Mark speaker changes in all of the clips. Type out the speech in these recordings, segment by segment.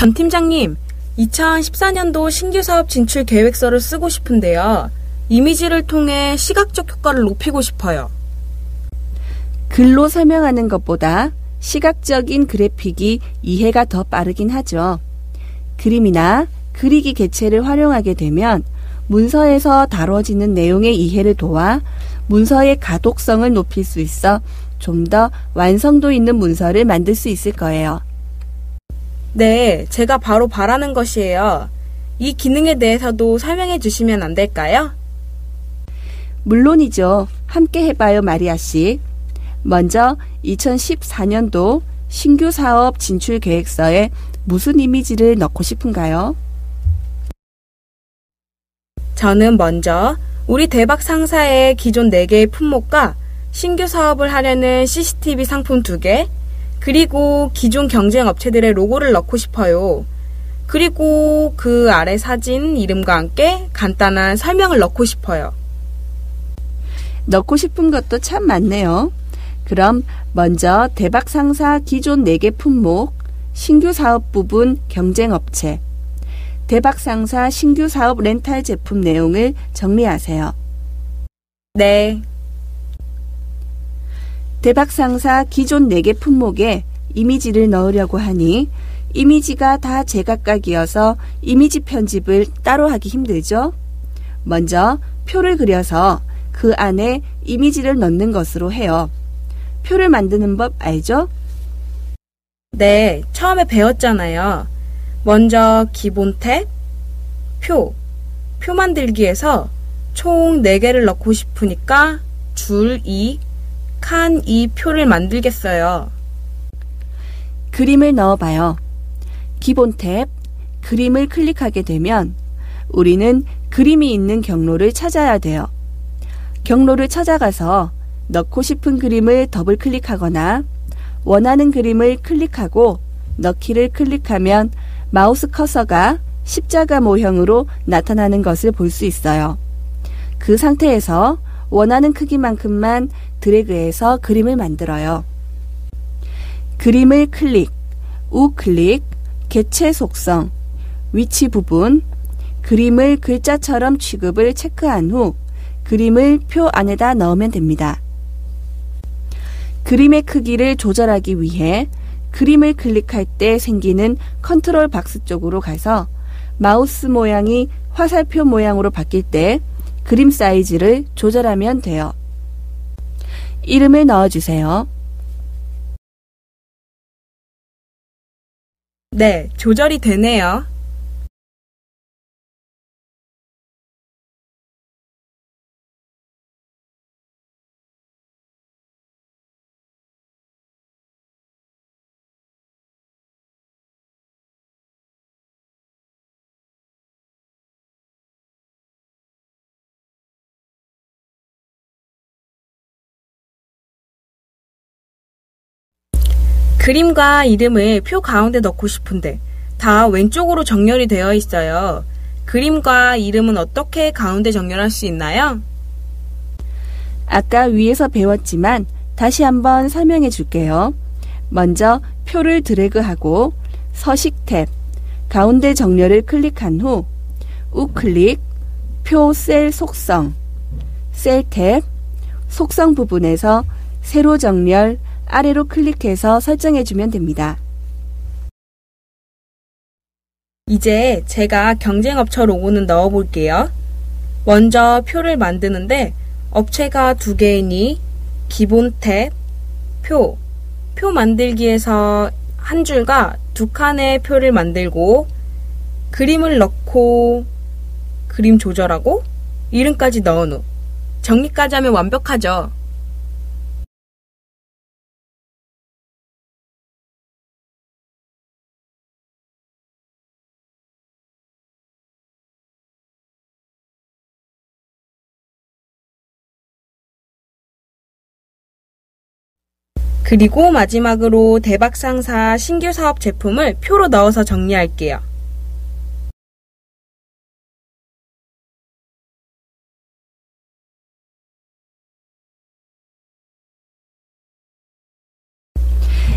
Speaker 1: 전 팀장님, 2014년도 신규 사업 진출 계획서를 쓰고 싶은데요. 이미지를 통해 시각적 효과를 높이고 싶어요.
Speaker 2: 글로 설명하는 것보다 시각적인 그래픽이 이해가 더 빠르긴 하죠. 그림이나 그리기 개체를 활용하게 되면 문서에서 다뤄지는 내용의 이해를 도와 문서의 가독성을 높일 수 있어 좀 더 완성도 있는 문서를 만들 수 있을 거예요.
Speaker 1: 네, 제가 바로 바라는 것이에요. 이 기능에 대해서도 설명해 주시면 안 될까요?
Speaker 2: 물론이죠. 함께 해봐요, 마리아 씨. 먼저 2014년도 신규 사업 진출 계획서에 무슨 이미지를 넣고 싶은가요?
Speaker 1: 저는 먼저 우리 대박 상사의 기존 4개의 품목과 신규 사업을 하려는 CCTV 상품 2개, 그리고 기존 경쟁 업체들의 로고를 넣고 싶어요. 그리고 그 아래 사진, 이름과 함께 간단한 설명을 넣고 싶어요.
Speaker 2: 넣고 싶은 것도 참 많네요. 그럼 먼저 대박 상사 기존 4개 품목, 신규 사업 부분 경쟁 업체, 대박 상사 신규 사업 렌탈 제품 내용을 정리하세요.
Speaker 1: 네.
Speaker 2: 대박 상사 기존 4개 품목에 이미지를 넣으려고 하니 이미지가 다 제각각이어서 이미지 편집을 따로 하기 힘들죠? 먼저 표를 그려서 그 안에 이미지를 넣는 것으로 해요. 표를 만드는 법 알죠?
Speaker 1: 네, 처음에 배웠잖아요. 먼저 기본 탭, 표 만들기에서 총 4개를 넣고 싶으니까 줄 2, 칸 2 표를 만들겠어요.
Speaker 2: 그림을 넣어봐요. 기본 탭, 그림을 클릭하게 되면 우리는 그림이 있는 경로를 찾아야 돼요. 경로를 찾아가서 넣고 싶은 그림을 더블 클릭하거나 원하는 그림을 클릭하고 넣기를 클릭하면 마우스 커서가 십자가 모형으로 나타나는 것을 볼 수 있어요. 그 상태에서 원하는 크기만큼만 드래그해서 그림을 만들어요. 그림을 클릭, 우클릭, 개체 속성, 위치 부분, 그림을 글자처럼 취급을 체크한 후 그림을 표 안에다 넣으면 됩니다. 그림의 크기를 조절하기 위해 그림을 클릭할 때 생기는 컨트롤 박스 쪽으로 가서 마우스 모양이 화살표 모양으로 바뀔 때 그림 사이즈를 조절하면 돼요. 이름을 넣어주세요.
Speaker 1: 네, 조절이 되네요. 그림과 이름을 표 가운데 넣고 싶은데 다 왼쪽으로 정렬이 되어 있어요. 그림과 이름은 어떻게 가운데 정렬할 수 있나요?
Speaker 2: 아까 위에서 배웠지만 다시 한번 설명해 줄게요. 먼저 표를 드래그하고 서식 탭, 가운데 정렬을 클릭한 후 우클릭, 표 셀 속성, 셀 탭, 속성 부분에서 세로 정렬, 아래로 클릭해서 설정해주면 됩니다.
Speaker 1: 이제 제가 경쟁업체 로고는 넣어볼게요. 먼저 표를 만드는데 업체가 2개이니 기본 탭, 표 만들기에서 한 줄과 2칸의 표를 만들고 그림을 넣고 그림 조절하고 이름까지 넣은 후 정리까지 하면 완벽하죠. 그리고 마지막으로 대박상사 신규 사업 제품을 표로 넣어서 정리할게요.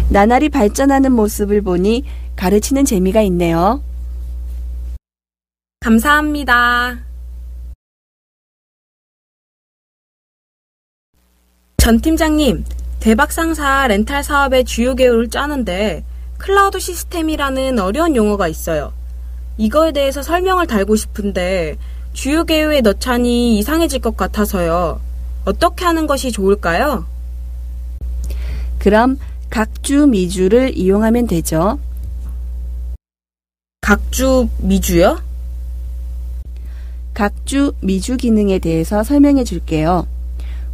Speaker 2: 나날이 발전하는 모습을 보니 가르치는 재미가 있네요.
Speaker 1: 감사합니다. 전 팀장님, 대박상사 렌탈 사업의 주요 계획을 짜는데 클라우드 시스템이라는 어려운 용어가 있어요. 이거에 대해서 설명을 달고 싶은데 주요 계획에 넣자니 이상해질 것 같아서요. 어떻게 하는 것이 좋을까요?
Speaker 2: 그럼 각주 미주를 이용하면 되죠.
Speaker 1: 각주 미주요?
Speaker 2: 각주 미주 기능에 대해서 설명해 줄게요.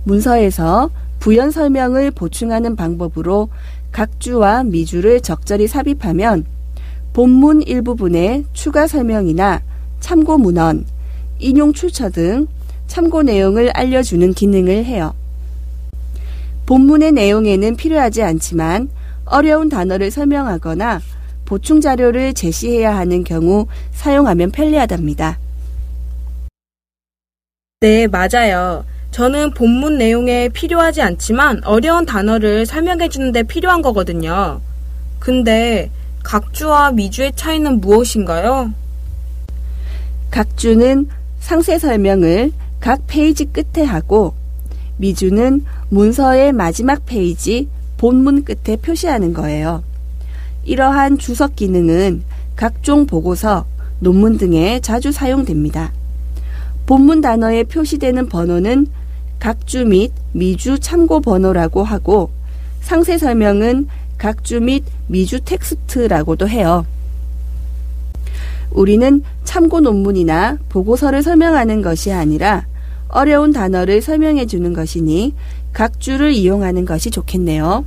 Speaker 2: 문서에서 부연 설명을 보충하는 방법으로 각주와 미주를 적절히 삽입하면 본문 일부분에 추가 설명이나 참고 문헌, 인용 출처 등 참고 내용을 알려주는 기능을 해요. 본문의 내용에는 필요하지 않지만 어려운 단어를 설명하거나 보충 자료를 제시해야 하는 경우 사용하면 편리하답니다.
Speaker 1: 네, 맞아요. 저는 본문 내용에 필요하지 않지만 어려운 단어를 설명해 주는데 필요한 거거든요. 근데 각주와 미주의 차이는 무엇인가요?
Speaker 2: 각주는 상세 설명을 각 페이지 끝에 하고 미주는 문서의 마지막 페이지 본문 끝에 표시하는 거예요. 이러한 주석 기능은 각종 보고서, 논문 등에 자주 사용됩니다. 본문 단어에 표시되는 번호는 각주 및 미주 참고 번호라고 하고 상세 설명은 각주 및 미주 텍스트라고도 해요. 우리는 참고 논문이나 보고서를 설명하는 것이 아니라 어려운 단어를 설명해 주는 것이니 각주를 이용하는 것이 좋겠네요.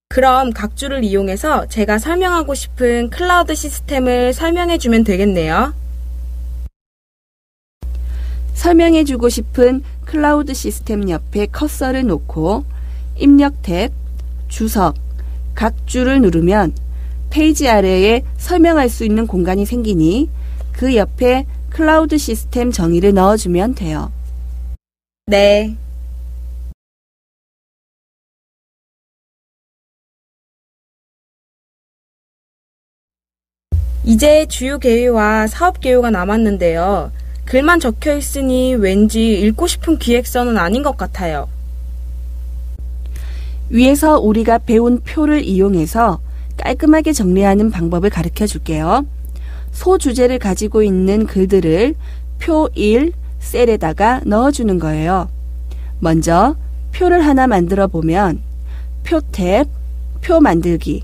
Speaker 1: 그럼 각주를 이용해서 제가 설명하고 싶은 클라우드 시스템을 설명해 주면 되겠네요.
Speaker 2: 설명해 주고 싶은 클라우드 시스템 옆에 커서를 놓고 입력 탭, 주석, 각주를 누르면 페이지 아래에 설명할 수 있는 공간이 생기니 그 옆에 클라우드 시스템 정의를 넣어주면 돼요.
Speaker 1: 네. 이제 주요 개요와 사업 개요가 남았는데요. 글만 적혀 있으니 왠지 읽고 싶은 기획서는 아닌 것 같아요.
Speaker 2: 위에서 우리가 배운 표를 이용해서 깔끔하게 정리하는 방법을 가르쳐 줄게요. 소주제를 가지고 있는 글들을 표 1 셀에다가 넣어주는 거예요. 먼저 표를 하나 만들어 보면 표 탭, 표 만들기,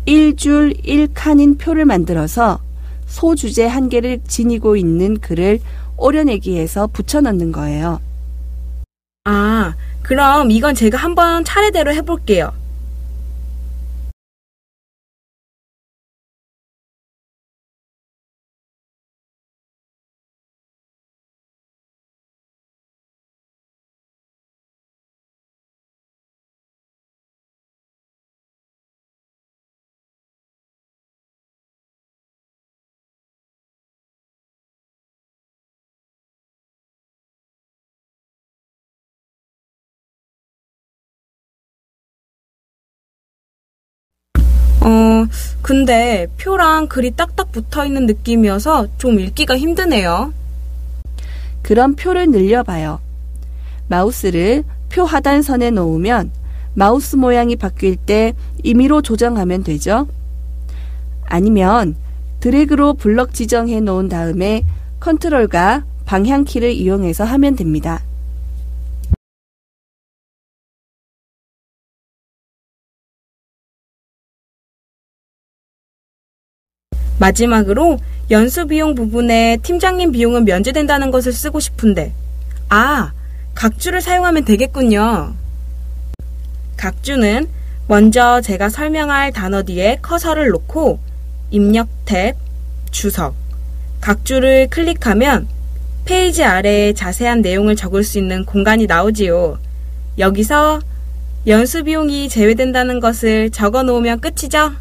Speaker 2: 1줄 1칸인 표를 만들어서 소주제 한 개를 지니고 있는 글을 오려내기해서 붙여넣는 거예요.
Speaker 1: 아, 그럼 이건 제가 한번 차례대로 해볼게요. 근데 표랑 글이 딱딱 붙어있는 느낌이어서 좀 읽기가 힘드네요.
Speaker 2: 그럼 표를 늘려봐요. 마우스를 표 하단선에 놓으면 마우스 모양이 바뀔 때 임의로 조정하면 되죠. 아니면 드래그로 블럭 지정해 놓은 다음에 컨트롤과 방향키를 이용해서 하면 됩니다.
Speaker 1: 마지막으로 연수 비용 부분에 팀장님 비용은 면제된다는 것을 쓰고 싶은데, 각주를 사용하면 되겠군요. 각주는 먼저 제가 설명할 단어 뒤에 커서를 놓고 입력 탭, 주석, 각주를 클릭하면 페이지 아래에 자세한 내용을 적을 수 있는 공간이 나오지요. 여기서 연수 비용이 제외된다는 것을 적어 놓으면 끝이죠?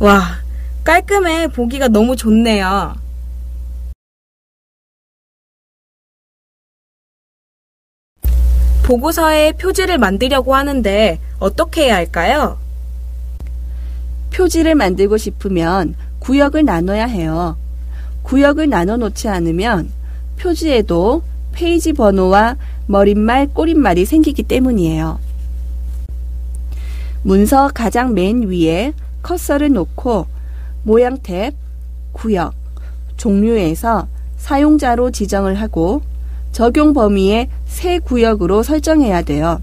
Speaker 1: 와, 깔끔해. 보기가 너무 좋네요. 보고서에 표지를 만들려고 하는데 어떻게 해야 할까요?
Speaker 2: 표지를 만들고 싶으면 구역을 나눠야 해요. 구역을 나눠 놓지 않으면 표지에도 페이지 번호와 머릿말, 꼬릿말이 생기기 때문이에요. 문서 가장 맨 위에 커서를 놓고 모양 탭, 구역, 종류에서 사용자로 지정을 하고 적용 범위에 새 구역으로 설정해야 돼요.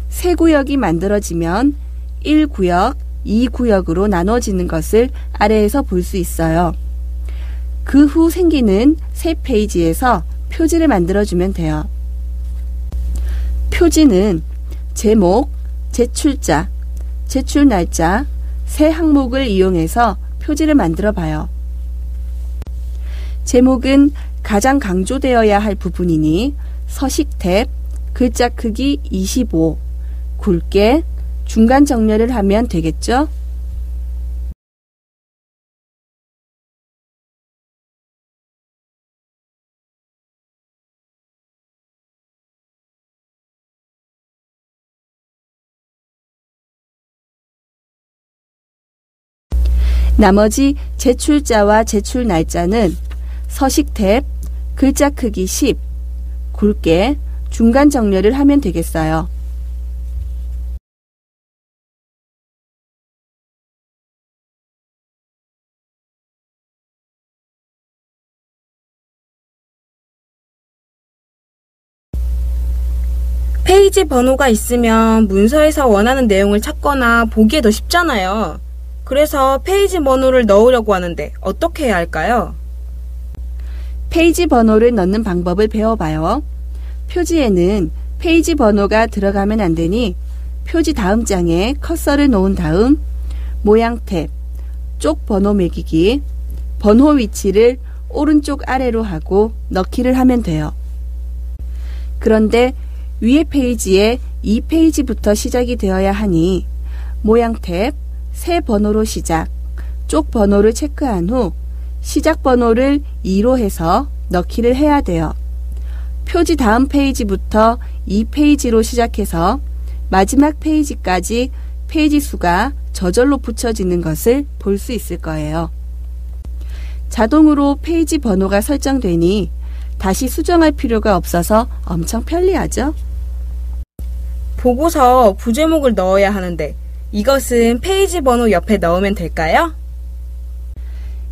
Speaker 2: 새 구역이 만들어지면 1구역, 2구역으로 나눠지는 것을 아래에서 볼 수 있어요. 그 후 생기는 새 페이지에서 표지를 만들어주면 돼요. 표지는 제목, 제출자, 제출 날짜, 세 항목을 이용해서 표지를 만들어 봐요. 제목은 가장 강조되어야 할 부분이니 서식 탭, 글자 크기 25, 굵게 중간 정렬을 하면 되겠죠? 나머지 제출자와 제출 날짜는 서식 탭, 글자 크기 10, 굵게 중간 정렬을 하면 되겠어요.
Speaker 1: 페이지 번호가 있으면 문서에서 원하는 내용을 찾거나 보기에 더 쉽잖아요. 그래서 페이지 번호를 넣으려고 하는데 어떻게 해야 할까요?
Speaker 2: 페이지 번호를 넣는 방법을 배워봐요. 표지에는 페이지 번호가 들어가면 안 되니 표지 다음 장에 커서를 놓은 다음 모양 탭, 쪽 번호 매기기, 번호 위치를 오른쪽 아래로 하고 넣기를 하면 돼요. 그런데 위에 페이지에 이 페이지부터 시작이 되어야 하니 모양 탭, 새 번호로 시작, 쪽 번호를 체크한 후 시작 번호를 2로 해서 넣기를 해야 돼요. 표지 다음 페이지부터 이 페이지로 시작해서 마지막 페이지까지 페이지 수가 저절로 붙여지는 것을 볼 수 있을 거예요. 자동으로 페이지 번호가 설정되니 다시 수정할 필요가 없어서 엄청 편리하죠?
Speaker 1: 보고서 부제목을 넣어야 하는데 이것은 페이지 번호 옆에 넣으면 될까요?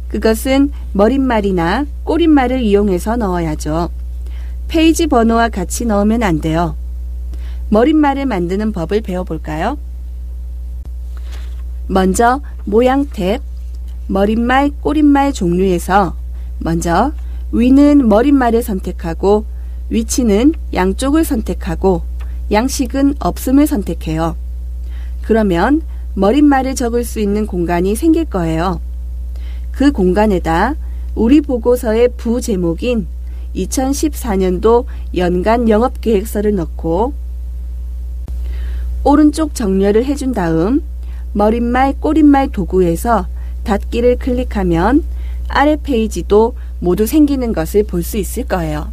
Speaker 2: 그것은 머릿말이나 꼬릿말을 이용해서 넣어야죠. 페이지 번호와 같이 넣으면 안 돼요. 머릿말을 만드는 법을 배워볼까요? 먼저 모양 탭, 머릿말, 꼬릿말 종류에서 먼저 위는 머릿말을 선택하고 위치는 양쪽을 선택하고 양식은 없음을 선택해요. 그러면 머릿말을 적을 수 있는 공간이 생길 거예요. 그 공간에다 우리 보고서의 부제목인 2014년도 연간 영업계획서를 넣고 오른쪽 정렬을 해준 다음 머릿말, 꼬릿말 도구에서 닫기를 클릭하면 아래 페이지도 모두 생기는 것을 볼 수 있을 거예요.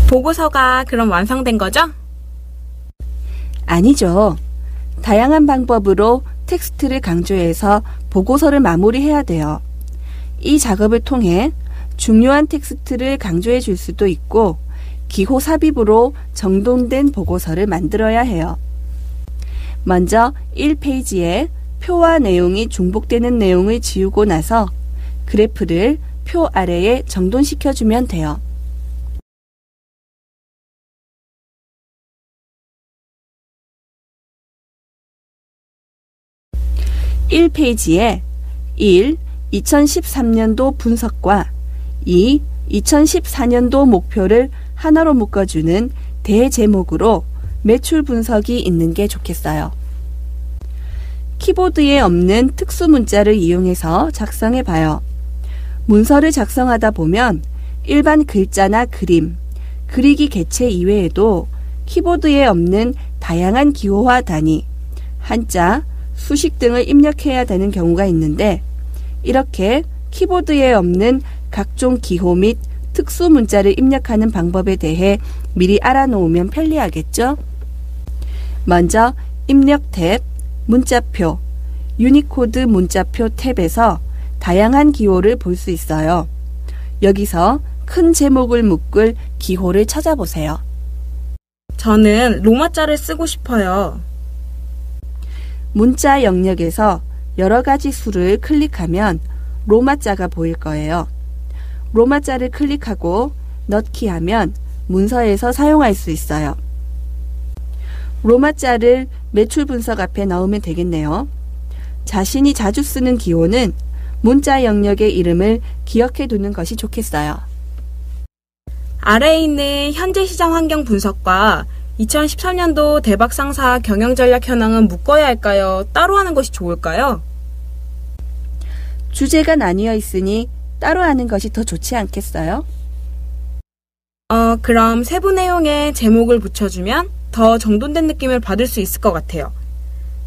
Speaker 1: 보고서가 그럼 완성된 거죠?
Speaker 2: 아니죠. 다양한 방법으로 텍스트를 강조해서 보고서를 마무리해야 돼요. 이 작업을 통해 중요한 텍스트를 강조해 줄 수도 있고 기호 삽입으로 정돈된 보고서를 만들어야 해요. 먼저 1페이지에 표와 내용이 중복되는 내용을 지우고 나서 그래프를 표 아래에 정돈시켜주면 돼요. 1페이지에 1. 2013년도 분석과 2. 2014년도 목표를 하나로 묶어주는 대제목으로 매출 분석이 있는 게 좋겠어요. 키보드에 없는 특수 문자를 이용해서 작성해 봐요. 문서를 작성하다 보면 일반 글자나 그림, 그리기 개체 이외에도 키보드에 없는 다양한 기호와 단위, 한자, 수식 등을 입력해야 되는 경우가 있는데 이렇게 키보드에 없는 각종 기호 및 특수 문자를 입력하는 방법에 대해 미리 알아놓으면 편리하겠죠? 먼저 입력 탭, 문자표, 유니코드 문자표 탭에서 다양한 기호를 볼 수 있어요. 여기서 큰 제목을 묶을 기호를 찾아보세요.
Speaker 1: 저는 로마자를 쓰고 싶어요.
Speaker 2: 문자 영역에서 여러 가지 수를 클릭하면 로마자가 보일 거예요. 로마자를 클릭하고 넣기 하면 문서에서 사용할 수 있어요. 로마자를 매출 분석 앞에 넣으면 되겠네요. 자신이 자주 쓰는 기호는 문자 영역의 이름을 기억해 두는 것이 좋겠어요.
Speaker 1: 아래에 있는 현재 시장 환경 분석과 2013년도 대박 상사 경영 전략 현황은 묶어야 할까요? 따로 하는 것이 좋을까요?
Speaker 2: 주제가 나뉘어 있으니 따로 하는 것이 더 좋지 않겠어요?
Speaker 1: 그럼 세부 내용에 제목을 붙여주면 더 정돈된 느낌을 받을 수 있을 것 같아요.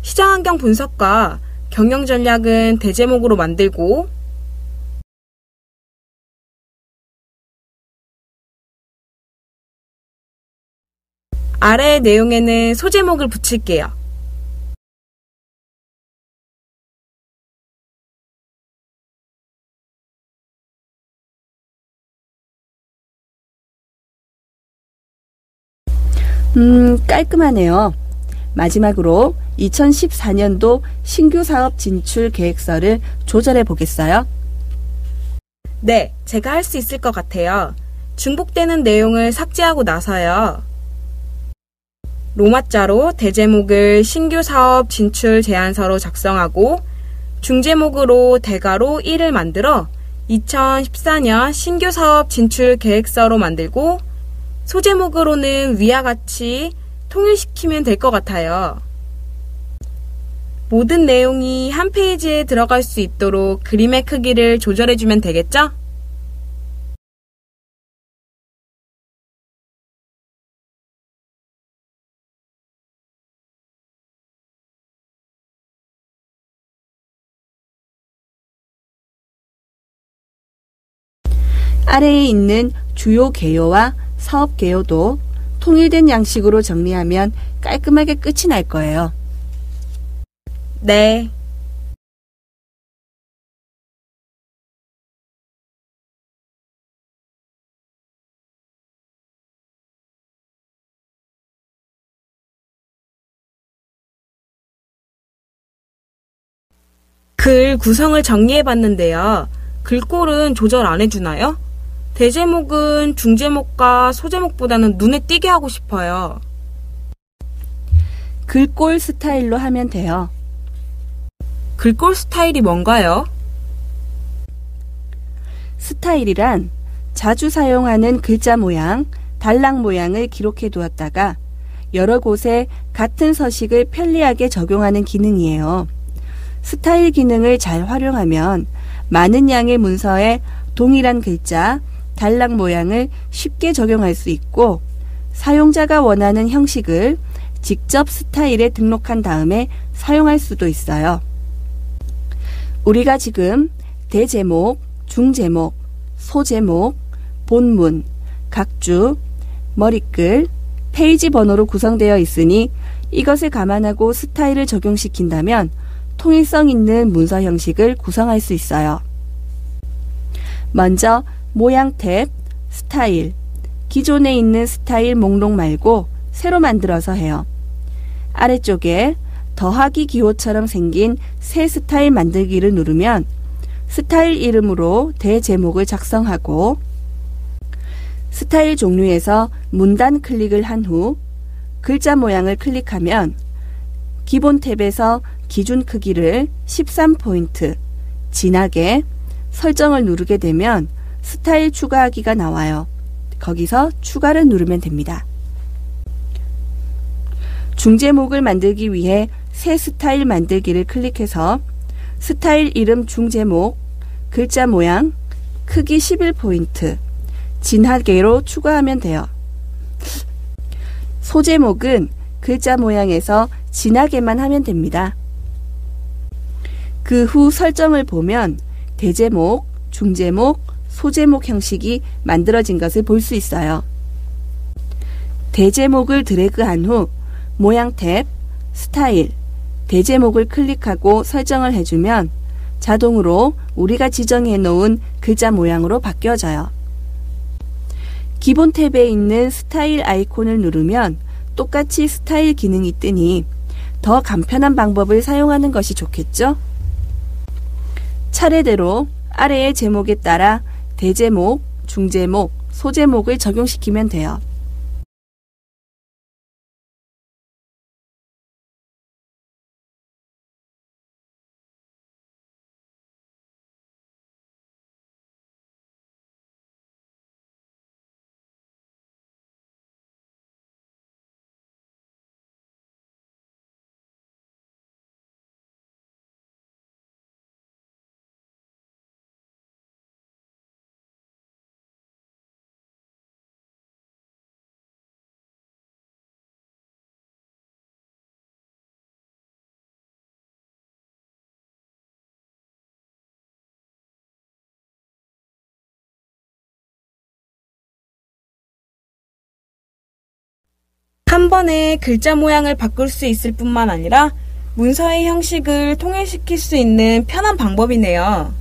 Speaker 1: 시장 환경 분석과 경영 전략은 대제목으로 만들고 아래 내용에는 소제목을 붙일게요.
Speaker 2: 깔끔하네요. 마지막으로 2014년도 신규 사업 진출 계획서를 조절해 보겠어요?
Speaker 1: 네, 제가 할 수 있을 것 같아요. 중복되는 내용을 삭제하고 나서요. 로마자로 대제목을 신규 사업 진출 제안서로 작성하고 중제목으로 대괄호 1을 만들어 2014년 신규 사업 진출 계획서로 만들고 소제목으로는 위와 같이 통일시키면 될 것 같아요. 모든 내용이 한 페이지에 들어갈 수 있도록 그림의 크기를 조절해주면 되겠죠?
Speaker 2: 아래에 있는 주요 개요와 사업 개요도 통일된 양식으로 정리하면 깔끔하게 끝이 날 거예요.
Speaker 1: 네. 글 구성을 정리해봤는데요. 글꼴은 조절 안 해주나요? 대제목은 중제목과 소제목보다는 눈에 띄게 하고 싶어요.
Speaker 2: 글꼴 스타일로 하면 돼요.
Speaker 1: 글꼴 스타일이 뭔가요?
Speaker 2: 스타일이란 자주 사용하는 글자 모양, 단락 모양을 기록해 두었다가 여러 곳에 같은 서식을 편리하게 적용하는 기능이에요. 스타일 기능을 잘 활용하면 많은 양의 문서에 동일한 글자, 단락 모양을 쉽게 적용할 수 있고 사용자가 원하는 형식을 직접 스타일에 등록한 다음에 사용할 수도 있어요. 우리가 지금 대제목, 중제목, 소제목, 본문, 각주, 머리글, 페이지 번호로 구성되어 있으니 이것을 감안하고 스타일을 적용시킨다면 통일성 있는 문서 형식을 구성할 수 있어요. 먼저 모양 탭, 스타일, 기존에 있는 스타일 목록 말고 새로 만들어서 해요. 아래쪽에 더하기 기호처럼 생긴 새 스타일 만들기를 누르면 스타일 이름으로 대제목을 작성하고 스타일 종류에서 문단 클릭을 한 후 글자 모양을 클릭하면 기본 탭에서 기준 크기를 13포인트, 진하게 설정을 누르게 되면 스타일 추가하기가 나와요. 거기서 추가를 누르면 됩니다. 중제목을 만들기 위해 새 스타일 만들기를 클릭해서 스타일 이름 중제목, 글자 모양, 크기 11포인트, 진하게로 추가하면 돼요. 소제목은 글자 모양에서 진하게만 하면 됩니다. 그 후 설정을 보면 대제목, 중제목, 소제목 형식이 만들어진 것을 볼 수 있어요. 대제목을 드래그한 후 모양 탭, 스타일, 대제목을 클릭하고 설정을 해주면 자동으로 우리가 지정해 놓은 글자 모양으로 바뀌어져요. 기본 탭에 있는 스타일 아이콘을 누르면 똑같이 스타일 기능이 뜨니 더 간편한 방법을 사용하는 것이 좋겠죠? 차례대로 아래의 제목에 따라 대제목, 중제목, 소제목을 적용시키면 돼요.
Speaker 1: 한 번에 글자 모양을 바꿀 수 있을 뿐만 아니라 문서의 형식을 통일시킬 수 있는 편한 방법이네요.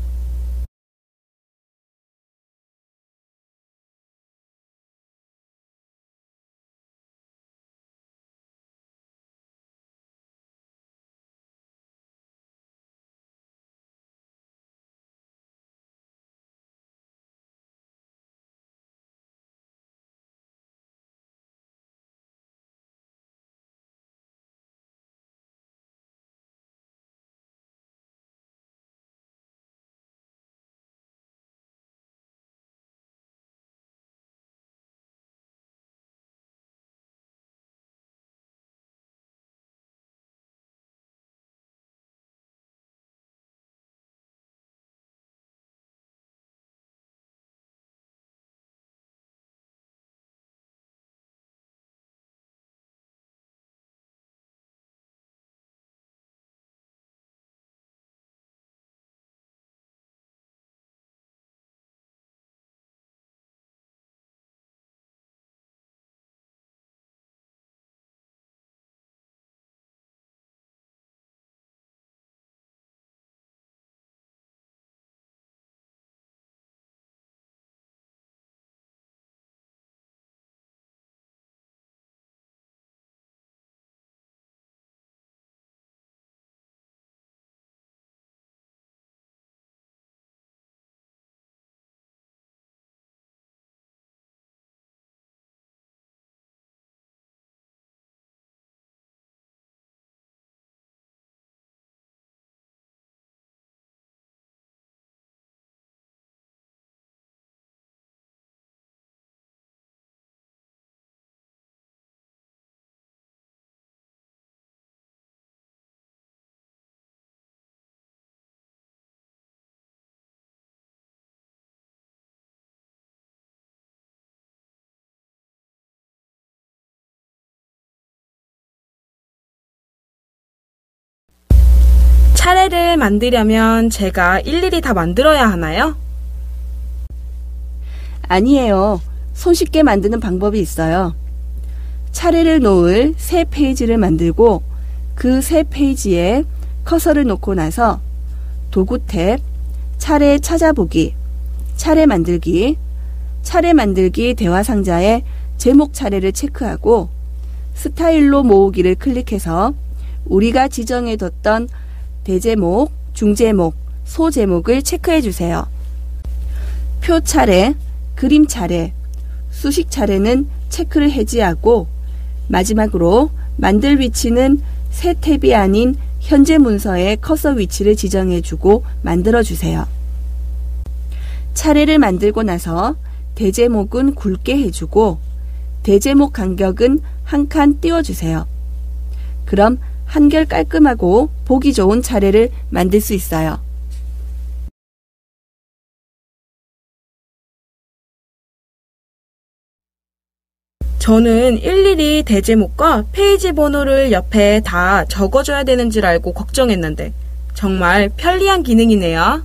Speaker 1: 차례를 만들려면 제가 일일이 다 만들어야 하나요?
Speaker 2: 아니에요. 손쉽게 만드는 방법이 있어요. 차례를 놓을 새 페이지를 만들고 그 새 페이지에 커서를 놓고 나서 도구 탭, 차례 찾아보기, 차례 만들기 대화 상자에 제목 차례를 체크하고 스타일로 모으기를 클릭해서 우리가 지정해뒀던 대제목, 중제목, 소제목을 체크해 주세요. 표 차례, 그림 차례, 수식 차례는 체크를 해지하고 마지막으로 만들 위치는 새 탭이 아닌 현재 문서의 커서 위치를 지정해 주고 만들어 주세요. 차례를 만들고 나서 대제목은 굵게 해주고 대제목 간격은 한 칸 띄워주세요. 그럼 한결 깔끔하고 보기 좋은 차례를 만들 수 있어요.
Speaker 1: 저는 일일이 대제목과 페이지 번호를 옆에 다 적어줘야 되는 줄 알고 걱정했는데 정말 편리한 기능이네요.